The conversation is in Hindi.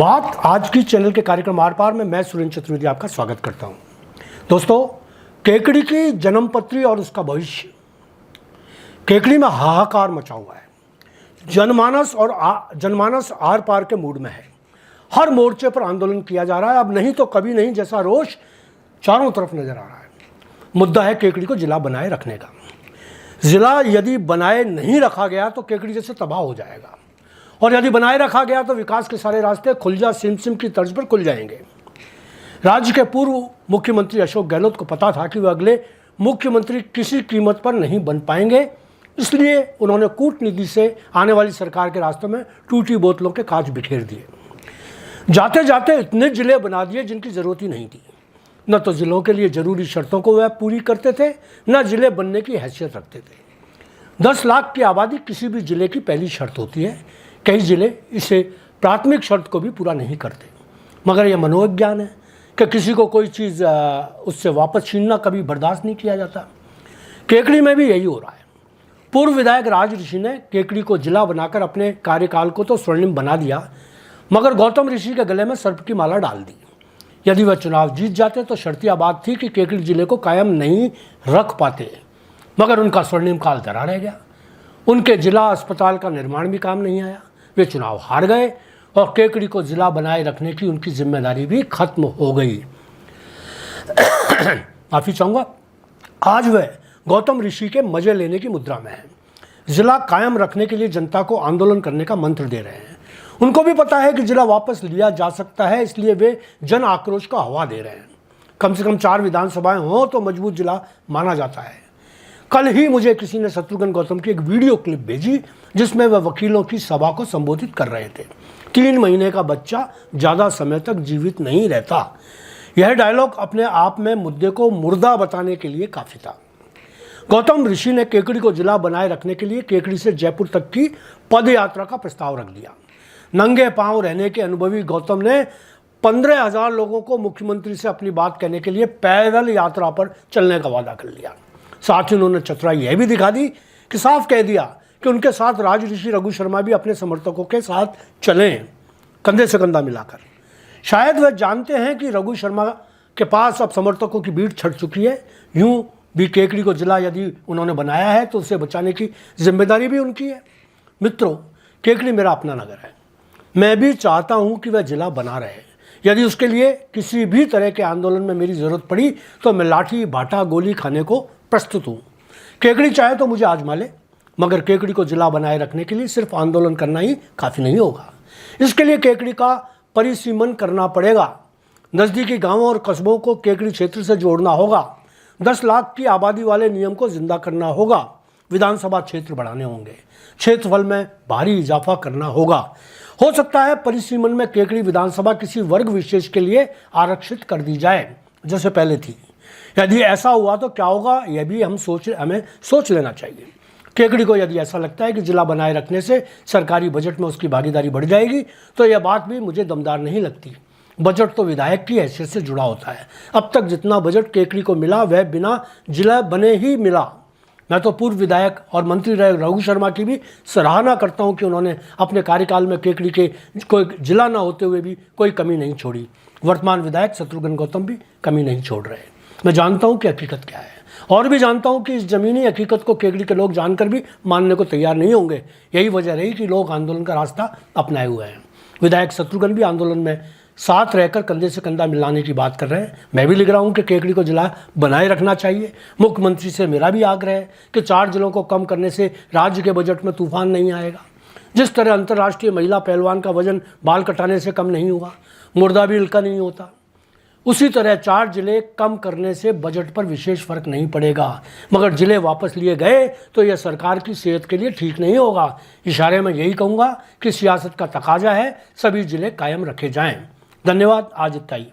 बात आज की चैनल के कार्यक्रम आर पार में मैं सुरेंद्र चतुर्वेदी आपका स्वागत करता हूं। दोस्तों, केकड़ी की जन्मपत्री और उसका भविष्य, केकड़ी में हाहाकार मचा हुआ है। जनमानस आर पार के मूड में है। हर मोर्चे पर आंदोलन किया जा रहा है। अब नहीं तो कभी नहीं जैसा रोष चारों तरफ नजर आ रहा है। मुद्दा है केकड़ी को जिला बनाए रखने का। जिला यदि बनाए नहीं रखा गया तो केकड़ी जैसे तबाह हो जाएगा, और यदि बनाए रखा गया तो विकास के सारे रास्ते खुल सिम की तर्ज पर खुल जाएंगे। राज्य के पूर्व मुख्यमंत्री अशोक गहलोत को पता था कि वह अगले मुख्यमंत्री किसी कीमत पर नहीं बन पाएंगे, इसलिए उन्होंने कूटनीति से आने वाली सरकार के रास्ते में टूटी बोतलों के कांच बिखेर दिए। जाते जाते इतने जिले बना दिए जिनकी जरूरत ही नहीं थी। न तो जिलों के लिए जरूरी शर्तों को वह पूरी करते थे, न जिले बनने की हैसियत रखते थे। 10 लाख की आबादी किसी भी जिले की पहली शर्त होती है। कई जिले इसे प्राथमिक शर्त को भी पूरा नहीं करते, मगर यह मनोविज्ञान है कि किसी को कोई चीज़ उससे वापस छीनना कभी बर्दाश्त नहीं किया जाता। केकड़ी में भी यही हो रहा है। पूर्व विधायक राज ऋषि ने केकड़ी को जिला बनाकर अपने कार्यकाल को तो स्वर्णिम बना दिया, मगर गौतम ऋषि के गले में सर्प की माला डाल दी। यदि वह चुनाव जीत जाते तो शर्तिया बात थी कि केकड़ी जिले को कायम नहीं रख पाते, मगर उनका स्वर्णिम काल धरा रह गया। उनके जिला अस्पताल का निर्माण भी काम नहीं आया। वे चुनाव हार गए और केकड़ी को जिला बनाए रखने की उनकी जिम्मेदारी भी खत्म हो गई। माफी चाहूँगा, आज वह गौतम ऋषि के मजे लेने की मुद्रा में है। जिला कायम रखने के लिए जनता को आंदोलन करने का मंत्र दे रहे हैं। उनको भी पता है कि जिला वापस लिया जा सकता है, इसलिए वे जन आक्रोश का हवा दे रहे हैं। कम से कम 4 विधानसभाएं हों तो मजबूत जिला माना जाता है। कल ही मुझे किसी ने शत्रुघ्न गौतम की एक वीडियो क्लिप भेजी जिसमें वह वकीलों की सभा को संबोधित कर रहे थे। 3 महीने का बच्चा ज़्यादा समय तक जीवित नहीं रहता। यह डायलॉग अपने आप में मुद्दे को मुर्दा बताने के लिए काफ़ी था। गौतम ऋषि ने केकड़ी को जिला बनाए रखने के लिए केकड़ी से जयपुर तक की पद यात्रा का प्रस्ताव रख दिया। नंगे पांव रहने के अनुभवी गौतम ने 15,000 लोगों को मुख्यमंत्री से अपनी बात कहने के लिए पैदल यात्रा पर चलने का वादा कर लिया। साथ ही उन्होंने चतुराई यह भी दिखा दी कि साफ कह दिया कि उनके साथ राज ऋषि रघु शर्मा भी अपने समर्थकों के साथ चलें, कंधे से कंधा मिलाकर। शायद वह जानते हैं कि रघु शर्मा के पास अब समर्थकों की भीड़ छट चुकी है। यूं भी केकड़ी को जिला यदि उन्होंने बनाया है तो उसे बचाने की जिम्मेदारी भी उनकी है। मित्रों, केकड़ी मेरा अपना नगर है। मैं भी चाहता हूं कि वह जिला बना रहे। यदि उसके लिए किसी भी तरह के आंदोलन में मेरी ज़रूरत पड़ी तो मैं लाठी भाटा गोली खाने को प्रस्तुत हूँ। केकड़ी चाहे तो मुझे आजमा ले, मगर केकड़ी को जिला बनाए रखने के लिए सिर्फ आंदोलन करना ही काफ़ी नहीं होगा। इसके लिए केकड़ी का परिसीमन करना पड़ेगा। नज़दीकी गांवों और कस्बों को केकड़ी क्षेत्र से जोड़ना होगा। 10 लाख की आबादी वाले नियम को जिंदा करना होगा। विधानसभा क्षेत्र बढ़ाने होंगे। क्षेत्रफल में भारी इजाफा करना होगा। हो सकता है परिसीमन में केकड़ी विधानसभा किसी वर्ग विशेष के लिए आरक्षित कर दी जाए, जैसे पहले थी। यदि ऐसा हुआ तो क्या होगा, यह भी हमें सोच लेना चाहिए। केकड़ी को यदि ऐसा लगता है कि जिला बनाए रखने से सरकारी बजट में उसकी भागीदारी बढ़ जाएगी तो यह बात भी मुझे दमदार नहीं लगती। बजट तो विधायक की हैसियत से जुड़ा होता है। अब तक जितना बजट केकड़ी को मिला वह बिना जिला बने ही मिला। मैं तो पूर्व विधायक और मंत्री रहे रघु शर्मा की भी सराहना करता हूं कि उन्होंने अपने कार्यकाल में केकड़ी के कोई जिला न होते हुए भी कोई कमी नहीं छोड़ी। वर्तमान विधायक शत्रुघ्न गौतम भी कमी नहीं छोड़ रहे। मैं जानता हूं कि हकीकत क्या है, और भी जानता हूं कि इस जमीनी हकीकत को केकड़ी के लोग जानकर भी मानने को तैयार नहीं होंगे। यही वजह रही कि लोग आंदोलन का रास्ता अपनाए हुए हैं। विधायक शत्रुघ्न भी आंदोलन में साथ रहकर कंधे से कंधा मिलाने की बात कर रहे हैं। मैं भी लिख रहा हूं कि केकड़ी को जिला बनाए रखना चाहिए। मुख्यमंत्री से मेरा भी आग्रह है कि 4 जिलों को कम करने से राज्य के बजट में तूफान नहीं आएगा। जिस तरह अंतर्राष्ट्रीय महिला पहलवान का वजन बाल कटाने से कम नहीं हुआ, मुर्दा भी हल्का नहीं होता, उसी तरह 4 जिले कम करने से बजट पर विशेष फर्क नहीं पड़ेगा। मगर जिले वापस लिए गए तो यह सरकार की सेहत के लिए ठीक नहीं होगा। इशारे में यही कहूँगा कि सियासत का तकाजा है, सभी जिले कायम रखे जाएं। धन्यवाद। आज इतना ही।